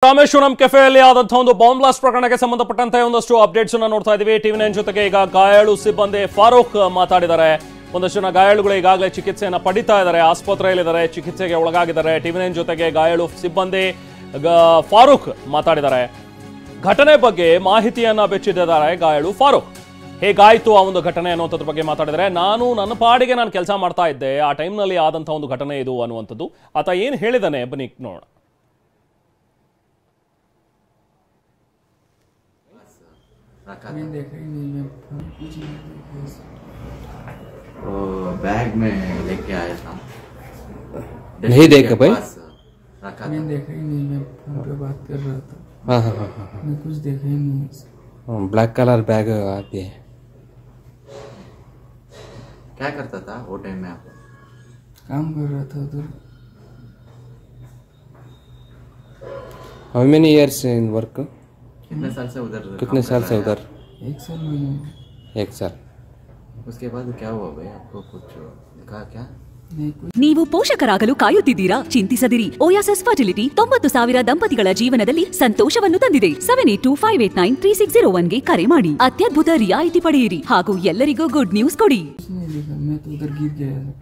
ರಾಮೇಶ್ವರಂ ಕೆಫೆಯಲ್ಲಿ ಆದಂತಹ ಒಂದು bomb blast ಪ್ರಕರಣಕ್ಕೆ ಸಂಬಂಧಪಟ್ಟಂತೆ ಒಂದಷ್ಟು ಅಪ್ಡೇಟ್ಸ್ ಅನ್ನು ನೋಡ್ತಾ ಇದೀವಿ. ಟಿವಿ9 ಜೊತೆಗೆ ಈಗ ಗಾಯಾಳು ಸಿಬ್ಬಂದಿ ಫಾರೂಕ್ ಮಾತಾಡಿದ್ದಾರೆ. ಒಂದಷ್ಟು ಜನ ಗಾಯಾಳುಗಳು ಈಗಾಗಲೇ ಚಿಕಿತ್ಸೆಯನ್ನು ಪಡಿತಾ ಇದ್ದಾರೆ, ಆಸ್ಪತ್ರೆಯಲ್ಲಿದ್ದಾರೆ, ಚಿಕಿತ್ಸೆಗೆ ಒಳಗಾಗಿದ್ದಾರೆ. ಟಿವಿ9 ಜೊತೆಗೆ ಗಾಯಾಳು ಸಿಬ್ಬಂದಿ ಫಾರೂಕ್ ಮಾತಾಡಿದ್ದಾರೆ. ಘಟನೆ ಬಗ್ಗೆ ಮಾಹಿತಿಯನ್ನ ಬೆಚ್ಚಿದ್ದಾರೆ ಗಾಯಾಳು ಫಾರೂಕ್. ಹೇಗಾಯ್ತು ಆ ಒಂದು ಘಟನೆ ಅನ್ನುವಂಥದ್ರ ಬಗ್ಗೆ ಮಾತಾಡಿದರೆ, ನನ್ನ ಪಾಡಿಗೆ ನಾನು ಕೆಲಸ ಮಾಡ್ತಾ ಇದ್ದೆ, ಆ ಟೈಮ್ನಲ್ಲಿ ಆದಂತಹ ಒಂದು ಘಟನೆ ಇದು ಅನ್ನುವಂಥದ್ದು. ಆತ ಏನು ಹೇಳಿದಾನೆ ಬನ್ನಿ ನೋಡೋಣ. मैंने देखा ही नहीं, मैं कुछ नहीं देखा। वो बैग में लेके आया था, नहीं देखा भाई, रखा मैंने था। देखा ही नहीं, मैं फोन पे बात कर रहा था। हाँ हाँ हाँ हाँ, मैं कुछ देखा ही नहीं। ब्लैक कलर बैग आती है। क्या करता था वो टाइम में आप? काम कर रहा था उधर। How many years in work? कितने साल से उधर? कितने साल से उधर? 1 साल मैंने 1 साल। उसके बाद क्या हुआ भाई? आपको कुछ दिखा क्या? नहीं कुछ। ನೀವು ಪೋಷಕರಾಗಲು ಕಾಯುತ್ತಿದ್ದೀರಾ? ಚಿಂತಿಸದಿರಿ. ಓಯಾಸಿಸ್ ಫರ್ಟಿಲಿಟಿ 90,000 ದಂಪತಿಗಳ ಜೀವನದಲ್ಲಿ ಸಂತೋಷವನ್ನು ತಂದಿದೆ. 7825893601ಗೆ ಕರೆ ಮಾಡಿ. ಅತ್ಯದ್ಭುತ ರಿಯಾಯಿತಿ ಪಡೆಯಿರಿ ಹಾಗೂ ಎಲ್ಲರಿಗೂ ಗುಡ್ ನ್ಯೂಸ್ ಕೊಡಿ. कुछ नहीं देखा, मैं तो उधर गिर गया था।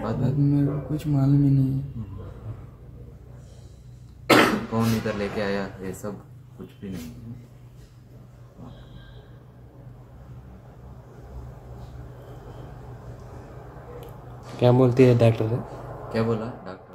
बाद बाद में मेरे को कुछ मालूम ही नहीं। कौन इधर लेके आया ये सब कुछ भी नहीं। क्या बोलती है डॉक्टर? क्या बोला डॉक्टर?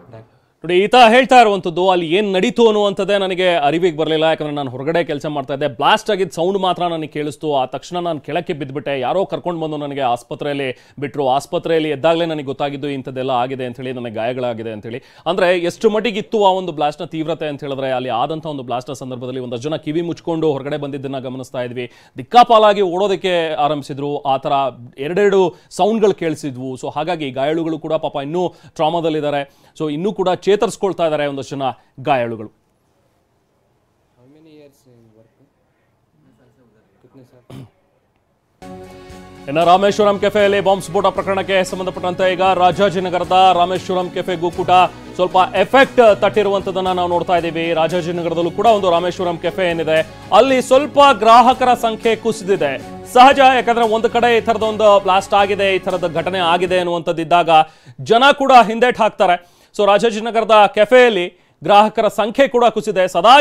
ನೋಡಿ, ಈತ ಹೇಳ್ತಾ ಇರುವಂಥದ್ದು ಅಲ್ಲಿ ಏನು ನಡೀತು ಅನ್ನುವಂಥದ್ದೇ ನನಗೆ ಅರಿವಿಗೆ ಬರಲಿಲ್ಲ. ಯಾಕಂದ್ರೆ ನಾನು ಹೊರಗಡೆ ಕೆಲಸ ಮಾಡ್ತಾ ಇದ್ದೆ, ಬ್ಲಾಸ್ಟ್ ಆಗಿದ್ದ ಸೌಂಡ್ ಮಾತ್ರ ನನಗೆ ಕೇಳಿಸ್ತು. ಆ ತಕ್ಷಣ ನಾನು ಕೆಳಕ್ಕೆ ಬಿದ್ದುಬಿಟ್ಟೆ. ಯಾರೋ ಕರ್ಕೊಂಡು ಬಂದು ನನಗೆ ಆಸ್ಪತ್ರೆಯಲ್ಲಿ ಬಿಟ್ಟರು. ಆಸ್ಪತ್ರೆಯಲ್ಲಿ ಎದ್ದಾಗಲೇ ನನಗೆ ಗೊತ್ತಾಗಿದ್ದು ಇಂಥದ್ದೆಲ್ಲ ಆಗಿದೆ ಅಂತೇಳಿ, ನನಗೆ ಗಾಯಗಳಾಗಿದೆ ಅಂತೇಳಿ. ಅಂದರೆ ಎಷ್ಟು ಮಟ್ಟಿಗಿತ್ತು ಆ ಒಂದು ಬ್ಲಾಸ್ಟ್ನ ತೀವ್ರತೆ ಅಂತ ಹೇಳಿದ್ರೆ, ಅಲ್ಲಿ ಆದಂಥ ಒಂದು ಬ್ಲಾಸ್ಟ್ನ ಸಂದರ್ಭದಲ್ಲಿ ಒಂದಷ್ಟು ಜನ ಕಿವಿ ಮುಚ್ಕೊಂಡು ಹೊರಗಡೆ ಬಂದಿದ್ದನ್ನು ಗಮನಿಸ್ತಾ ಇದ್ವಿ. ದಿಕ್ಕಾಪಾಲಾಗಿ ಓಡೋದಕ್ಕೆ ಆರಂಭಿಸಿದ್ರು. ಆ ಥರ ಎರಡೆರಡು ಸೌಂಡ್ಗಳು ಕೇಳಿಸಿದ್ವು. ಸೊ ಹಾಗಾಗಿ ಗಾಯಾಳುಗಳು ಕೂಡ ಪಾಪ ಇನ್ನೂ ಟ್ರಾಮಾದಲ್ಲಿದ್ದಾರೆ. ಸೊ ಇನ್ನೂ ಕೂಡ ಚೇತರಿಸ್ಕೊಳ್ತಾ ಇದ್ದಾರೆ ಒಂದಷ್ಟು ಜನ ಗಾಯಾಳುಗಳು. ಇನ್ನು ರಾಮೇಶ್ವರಂ ಕೆಫೆಯಲ್ಲಿ ಬಾಂಬ್ ಸ್ಫೋಟ ಪ್ರಕರಣಕ್ಕೆ ಸಂಬಂಧಪಟ್ಟಂತೆ ಈಗ ರಾಜಾಜಿನಗರದ ರಾಮೇಶ್ವರಂ ಕೆಫೆಗೂ ಕೂಡ ಸ್ವಲ್ಪ ಎಫೆಕ್ಟ್ ತಟ್ಟಿರುವಂಥದ್ದನ್ನ ನಾವು ನೋಡ್ತಾ ಇದ್ದೀವಿ. ರಾಜಾಜಿನಗರದಲ್ಲೂ ಕೂಡ ಒಂದು ರಾಮೇಶ್ವರಂ ಕೆಫೆ ಏನಿದೆ, ಅಲ್ಲಿ ಸ್ವಲ್ಪ ಗ್ರಾಹಕರ ಸಂಖ್ಯೆ ಕುಸಿದಿದೆ. ಸಹಜ, ಯಾಕಂದ್ರೆ ಒಂದು ಕಡೆ ಈ ಥರದ ಒಂದು ಬ್ಲಾಸ್ಟ್ ಆಗಿದೆ, ಈ ಥರದ ಘಟನೆ ಆಗಿದೆ ಅನ್ನುವಂಥದ್ದಿದ್ದಾಗ ಜನ ಕೂಡ ಹಿಂದೇಟ್ ಹಾಕ್ತಾರೆ. ಸೊ ರಾಜಾಜಿನಗರದ ಕೆಫೆಯಲ್ಲಿ ಗ್ರಾಹಕರ ಸಂಖ್ಯೆ ಕೂಡ ಕುಸಿದೆ. ಸದಾ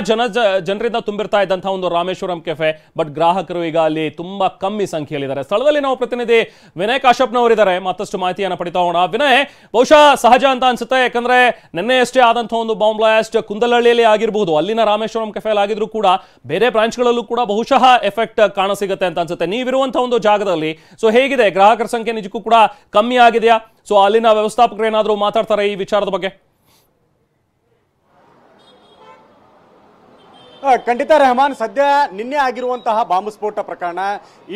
ಜನರಿಂದ ತುಂಬಿರ್ತಾ ಇದ್ದಂತಹ ಒಂದು ರಾಮೇಶ್ವರಂ ಕೆಫೆ, ಬಟ್ ಗ್ರಾಹಕರು ಈಗ ಅಲ್ಲಿ ತುಂಬಾ ಕಮ್ಮಿ ಸಂಖ್ಯೆಯಲ್ಲಿದ್ದಾರೆ. ಸ್ಥಳದಲ್ಲಿ ನಾವು ಪ್ರತಿನಿಧಿ ವಿನಯ್ ಕಾಶ್ಯಪ್ನವರಿದ್ದಾರೆ, ಮತ್ತಷ್ಟು ಮಾಹಿತಿಯನ್ನು ಪಡಿತಾ ಹೋಗೋಣ. ವಿನಯ್, ಬಹುಶಃ ಸಹಜ ಅಂತ ಅನ್ಸುತ್ತೆ, ಯಾಕಂದ್ರೆ ನಿನ್ನೆಯಷ್ಟೇ ಆದಂತಹ ಒಂದು ಬಾಂಬ್ ಬ್ಲಾಸ್ಟ್ ಕುಂದಲಹಳ್ಳಿಯಲ್ಲಿ ಆಗಿರಬಹುದು, ಅಲ್ಲಿನ ರಾಮೇಶ್ವರಂ ಕೆಫೆಯಲ್ಲಿ ಆಗಿದ್ರು ಕೂಡ ಬೇರೆ ಬ್ರಾಂಚ್ಗಳಲ್ಲೂ ಕೂಡ ಬಹುಶಃ ಎಫೆಕ್ಟ್ ಕಾಣಸಿಗುತ್ತೆ ಅಂತ ಅನ್ಸುತ್ತೆ. ನೀವಿರುವಂತಹ ಒಂದು ಜಾಗದಲ್ಲಿ ಸೊ ಹೇಗಿದೆ? ಗ್ರಾಹಕರ ಸಂಖ್ಯೆ ನಿಜಕ್ಕೂ ಕೂಡ ಕಮ್ಮಿ ಆಗಿದೆಯಾ? ಸೊ ಅಲ್ಲಿನ ವ್ಯವಸ್ಥಾಪಕರು ಏನಾದರೂ ಮಾತಾಡ್ತಾರೆ ಈ ವಿಚಾರದ ಬಗ್ಗೆ? ಖಂಡಿತ ರೆಹಮಾನ್, ಸದ್ಯ ನಿನ್ನೆ ಆಗಿರುವಂತಹ ಬಾಂಬ್ ಸ್ಫೋಟ ಪ್ರಕರಣ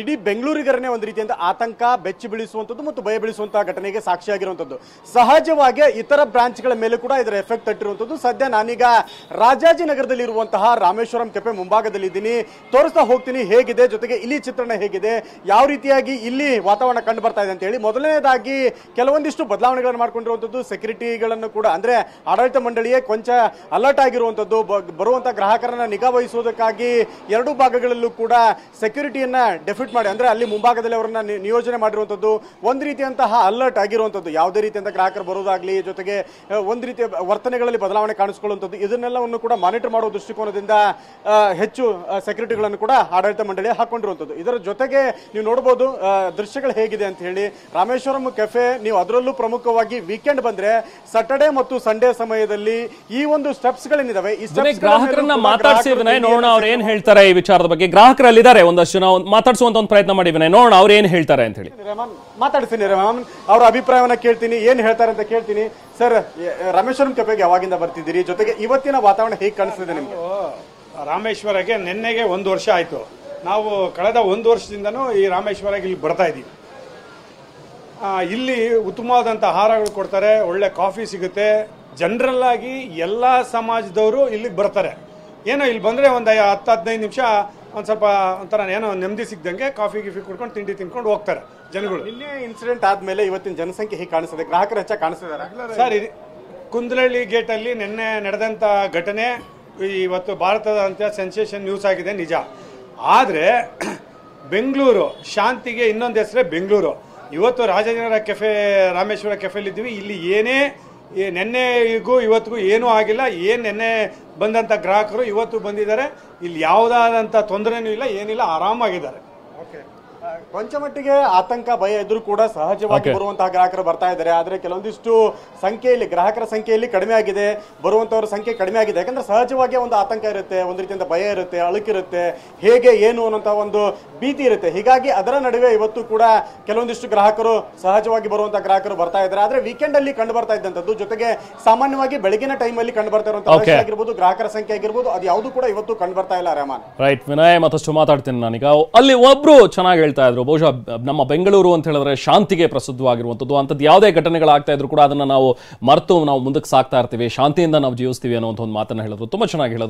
ಇಡೀ ಬೆಂಗಳೂರಿಗರನ್ನೇ ಒಂದು ರೀತಿಯಿಂದ ಆತಂಕ, ಬೆಚ್ಚಿ ಬೀಳಿಸುವಂಥದ್ದು ಮತ್ತು ಭಯ ಬೀಳಿಸುವಂತಹ ಘಟನೆಗೆ ಸಾಕ್ಷಿಯಾಗಿರುವಂಥದ್ದು. ಸಹಜವಾಗಿ ಇತರ ಬ್ರಾಂಚ್ಗಳ ಮೇಲೆ ಕೂಡ ಇದರ ಎಫೆಕ್ಟ್ ತಟ್ಟಿರುವಂಥದ್ದು. ಸದ್ಯ ನಾನೀಗ ರಾಜಾಜಿನಗರದಲ್ಲಿ ಇರುವಂತಹ ರಾಮೇಶ್ವರಂ ಕೆಫೆ ಮುಂಭಾಗದಲ್ಲಿದ್ದೀನಿ. ತೋರಿಸ್ತಾ ಹೋಗ್ತೀನಿ ಹೇಗಿದೆ, ಜೊತೆಗೆ ಇಲ್ಲಿ ಚಿತ್ರಣ ಹೇಗಿದೆ, ಯಾವ ರೀತಿಯಾಗಿ ಇಲ್ಲಿ ವಾತಾವರಣ ಕಂಡು ಬರ್ತಾ ಇದೆ ಅಂತ ಹೇಳಿ. ಮೊದಲನೇದಾಗಿ ಕೆಲವೊಂದಿಷ್ಟು ಬದಲಾವಣೆಗಳನ್ನು ಮಾಡ್ಕೊಂಡಿರುವಂಥದ್ದು. ಸೆಕ್ಯೂರಿಟಿಗಳನ್ನು ಕೂಡ, ಅಂದ್ರೆ ಆಡಳಿತ ಮಂಡಳಿಯೇ ಕೊಂಚ ಅಲರ್ಟ್ ಆಗಿರುವಂಥದ್ದು. ಬರುವಂತಹ ಗ್ರಾಹಕರನ್ನ ನಿಗಾ ವಹಿಸುವುದಕ್ಕಾಗಿ ಎರಡೂ ಭಾಗಗಳಲ್ಲೂ ಕೂಡ ಸೆಕ್ಯೂರಿಟಿಯನ್ನ ಡೆಫಿಟ್ ಮಾಡಿ, ಅಂದ್ರೆ ಅಲ್ಲಿ ಮುಂಭಾಗದಲ್ಲಿ ಅವರನ್ನ ನಿಯೋಜನೆ ಮಾಡಿರುವಂಥದ್ದು. ಒಂದು ರೀತಿಯಂತಹ ಅಲರ್ಟ್ ಆಗಿರುವಂಥದ್ದು. ಯಾವುದೇ ರೀತಿಯಂತ ಗ್ರಾಹಕರು ಬರೋದಾಗ್ಲಿ, ಜೊತೆಗೆ ಒಂದು ರೀತಿಯ ವರ್ತನೆಗಳಲ್ಲಿ ಬದಲಾವಣೆ ಕಾಣಿಸ್ಕೊಳ್ಳುವಂಥದ್ದು, ಇದನ್ನೆಲ್ಲವನ್ನು ಕೂಡ ಮಾನಿಟರ್ ಮಾಡುವ ದೃಷ್ಟಿಕೋನದಿಂದ ಹೆಚ್ಚು ಸೆಕ್ಯೂರಿಟಿಗಳನ್ನು ಕೂಡ ಆಡಳಿತ ಮಂಡಳಿ ಹಾಕೊಂಡಿರುವಂಥದ್ದು. ಇದರ ಜೊತೆಗೆ ನೀವು ನೋಡಬಹುದು ದೃಶ್ಯಗಳು ಹೇಗಿದೆ ಅಂತ ಹೇಳಿ. ರಾಮೇಶ್ವರಂ ಕೆಫೆ, ನೀವು ಅದರಲ್ಲೂ ಪ್ರಮುಖವಾಗಿ ವೀಕೆಂಡ್ ಬಂದ್ರೆ ಸಾಟರ್ಡೆ ಮತ್ತು ಸಂಡೇ ಸಮಯದಲ್ಲಿ ಈ ಒಂದು ಸ್ಟೆಪ್ಸ್ ಗಳೇನಿದಾವೆ, ಈ ಸ್ಟೆಪ್ಸ್ ಗ್ರಾಹಕರನ್ನ ಮಾತಾಡಿಸಿ ವಿನಯ್, ನೋಡೋಣ ಅವ್ರು ಏನ್ ಹೇಳ್ತಾರೆ ಈ ವಿಚಾರದ ಬಗ್ಗೆ. ಗ್ರಾಹಕರಲ್ಲಿದ್ದಾರೆ, ಒಂದಷ್ಟು ಜನ ಮಾತಾಡಿಸುವಂತ ಒಂದು ಪ್ರಯತ್ನ ಮಾಡಿ ವಿನಯ್, ನೋಡೋಣ ಅವ್ರು ಏನ್ ಹೇಳ್ತಾರೆ ಅಂತ ಹೇಳಿ. ಮಾತಾಡ್ತೀನಿ ರೆಹಮಾನ್, ಅವರ ಅಭಿಪ್ರಾಯವನ್ನ ಕೇಳ್ತೀನಿ, ಏನ್ ಹೇಳ್ತಾರೆ ಅಂತ ಕೇಳ್ತೀನಿ. ಸರ್, ರಾಮೇಶ್ವರಂ ಕೆಫೆಗೆ ಯಾವಾಗಿಂದ ಬರ್ತಿದ್ದೀರಿ? ಜೊತೆಗೆ ಇವತ್ತಿನ ವಾತಾವರಣ ಹೇಗೆ ಕಾಣಿಸ್ತಿದೆ ನಿಮ್ಗೆ? ರಾಮೇಶ್ವರಕ್ಕೆ ನಿನ್ನೆಗೆ 1 ವರ್ಷ ಆಯ್ತು. ನಾವು ಕಳೆದ 1 ವರ್ಷದಿಂದನೂ ಈ ರಾಮೇಶ್ವರಕ್ಕೆ ಇಲ್ಲಿ ಬರ್ತಾ ಇದ್ದೀವಿ. ಇಲ್ಲಿ ಉತ್ತಮವಾದಂಥ ಆಹಾರಗಳು ಕೊಡ್ತಾರೆ, ಒಳ್ಳೆ ಕಾಫಿ ಸಿಗುತ್ತೆ. ಜನರಲ್ ಆಗಿ ಎಲ್ಲ ಸಮಾಜದವರು ಇಲ್ಲಿಗೆ ಬರ್ತಾರೆ. ಏನೋ ಇಲ್ಲಿ ಬಂದರೆ ಒಂದು 10-15 ನಿಮಿಷ ಒಂದು ಸ್ವಲ್ಪ ಒಂಥರ ಏನೋ ನೆಮ್ಮದಿ ಸಿಗ್ದಂಗೆ ಕಾಫಿ ಗಿಫಿ ಕುಡ್ಕೊಂಡು ತಿಂಡಿ ತಿನ್ಕೊಂಡು ಹೋಗ್ತಾರೆ ಜನಗಳು. ನಿನ್ನೆ ಇನ್ಸಿಡೆಂಟ್ ಆದ್ಮೇಲೆ ಇವತ್ತಿನ ಜನಸಂಖ್ಯೆ ಹೇಗೆ ಕಾಣಿಸ್ತದೆ? ಗ್ರಾಹಕರು ಹೆಚ್ಚಾಗಿ ಕಾಣಿಸ್ತಿದ್ದಾರೆ ಸರ್. ಕುಂದಲಹಳ್ಳಿ ಗೇಟಲ್ಲಿ ನಿನ್ನೆ ನಡೆದಂಥ ಘಟನೆ ಇವತ್ತು ಭಾರತದ ಅಂತ ಸೆನ್ಸೇಷನ್ ನ್ಯೂಸ್ ಆಗಿದೆ ನಿಜ. ಆದರೆ ಬೆಂಗಳೂರು ಶಾಂತಿಗೆ ಇನ್ನೊಂದು ಹೆಸರೇ ಬೆಂಗಳೂರು. ಇವತ್ತು ರಾಜಾಜಿನಗರ ಕೆಫೆ ರಾಮೇಶ್ವರ ಕೆಫೆಲಿದ್ದೀವಿ. ಇಲ್ಲಿ ಏನೇ ನೆನ್ನೆಗೂ ಇವತ್ತಿಗೂ ಏನೂ ಆಗಿಲ್ಲ. ಏನು ನೆನ್ನೆ ಬಂದಂಥ ಗ್ರಾಹಕರು ಇವತ್ತು ಬಂದಿದ್ದಾರೆ. ಇಲ್ಲಿ ಯಾವುದಾದಂಥ ತೊಂದರೆನೂ ಇಲ್ಲ, ಏನಿಲ್ಲ, ಆರಾಮಾಗಿದ್ದಾರೆ. ಕೊಂಚ ಮಟ್ಟಿಗೆ ಆತಂಕ ಭಯ ಇದ್ರೂ ಕೂಡ ಸಹಜವಾಗಿ ಬರುವಂತಹ ಗ್ರಾಹಕರು ಬರ್ತಾ ಇದ್ದಾರೆ. ಆದರೆ ಕೆಲವೊಂದಿಷ್ಟು ಸಂಖ್ಯೆಯಲ್ಲಿ ಗ್ರಾಹಕರ ಸಂಖ್ಯೆಯಲ್ಲಿ ಕಡಿಮೆ ಆಗಿದೆ, ಬರುವಂತವರ ಸಂಖ್ಯೆ ಕಡಿಮೆ ಆಗಿದೆ. ಯಾಕಂದ್ರೆ ಸಹಜವಾಗಿ ಒಂದು ಆತಂಕ ಇರುತ್ತೆ, ಒಂದು ರೀತಿಯಿಂದ ಭಯ ಇರುತ್ತೆ, ಅಳುಕಿರುತ್ತೆ, ಹೇಗೆ ಏನು ಅನ್ನೋಂಥ ಒಂದು ಭೀತಿ ಇರುತ್ತೆ. ಹೀಗಾಗಿ ಅದರ ನಡುವೆ ಇವತ್ತು ಕೂಡ ಕೆಲವೊಂದಿಷ್ಟು ಗ್ರಾಹಕರು ಸಹಜವಾಗಿ ಬರುವಂತಹ ಗ್ರಾಹಕರು ಬರ್ತಾ ಇದ್ದಾರೆ. ಆದ್ರೆ ವೀಕೆಂಡ್ ಅಲ್ಲಿ ಕಂಡು ಬರ್ತಾ ಇದ್ದಂಥದ್ದು, ಜೊತೆಗೆ ಸಾಮಾನ್ಯವಾಗಿ ಬೆಳಗಿನ ಟೈಮ್ ಅಲ್ಲಿ ಕಂಡು ಬರ್ತಾ ಇರುವಂತಹ ಆಗಿರ್ಬೋದು, ಗ್ರಾಹಕರ ಸಂಖ್ಯೆ ಆಗಿರ್ಬೋದು, ಅದು ಯಾವುದು ಕೂಡ ಇವತ್ತು ಕಂಡು ಬರ್ತಾ ಇಲ್ಲ. ರೆಹಮಾನ್. ರೈಟ್ ವಿನಯ್, ಮತ್ತಷ್ಟು ಮಾತಾಡ್ತೀನಿ ನಾನೀಗ. ಅಲ್ಲಿ ಒಬ್ರು ಚೆನ್ನಾಗಿ ಹೇಳ್ತಾ ಇದ್ರು, ಬಹುಶಃ ನಮ್ಮ ಬೆಂಗಳೂರು ಅಂತ ಹೇಳಿದ್ರೆ ಶಾಂತಿಗೆ ಪ್ರಸಿದ್ಧವಾಗಿರುವಂಥದ್ದು. ಅಂಥದ್ದು ಯಾವುದೇ ಘಟನೆಗಳಾಗ್ತಾ ಇದ್ರು ಕೂಡ ಅದನ್ನ ನಾವು ಮರೆತು ನಾವು ಮುಂದಕ್ಕೆ ಸಾಗ್ತಾ ಇರ್ತೀವಿ, ಶಾಂತಿಯಿಂದ ನಾವು ಜೀವಿಸ್ತೀವಿ ಅನ್ನೋ ಒಂದು ಮಾತನ್ನ ಹೇಳಿದ್ರು. ತುಂಬಾ ಚೆನ್ನಾಗಿ ಹೇಳಿದ್ರು.